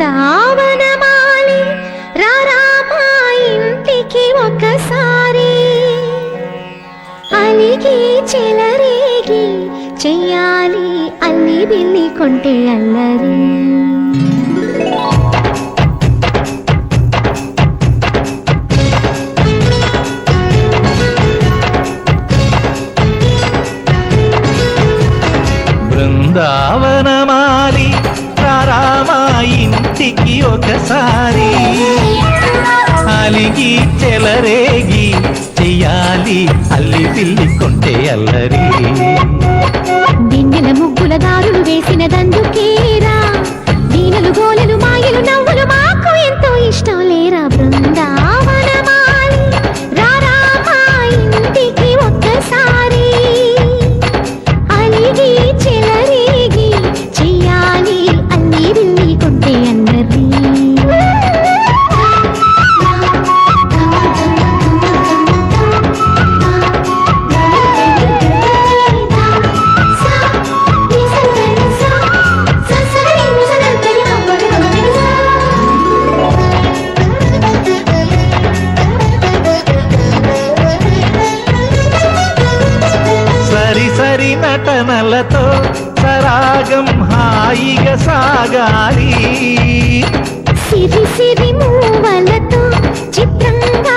బృందావనమాలి రారామా ఇంటికి ఒకసారి అలిగి చెలరేగి చెయ్యాలి అల్లి బిల్లి కొంటే అల్లరి బృందావనమాలి రారామా ఇంటికి ఒకసారి అలిగి చెలరేగి చెయ్యాలి అల్లి పిల్లి కొంటే అల్లరి దిండెల ముగ్గుల దారులు వేసినదందుకేరా దీనలు గోలలు మాయలు నవ్వులు మాకు ఎంతో ఇష్టం లేరా బృందావనమాలి రారామా ఇంటికి ఒక్కసారి అలిగి చెలరేగి చెయ్యాలి అల్లి బిల్లి కొంటే అల్లరి సరి నటనలతో సరాగం హాయిగా సాగాలి సిరి సిరి మూవలతో చిత్రంగా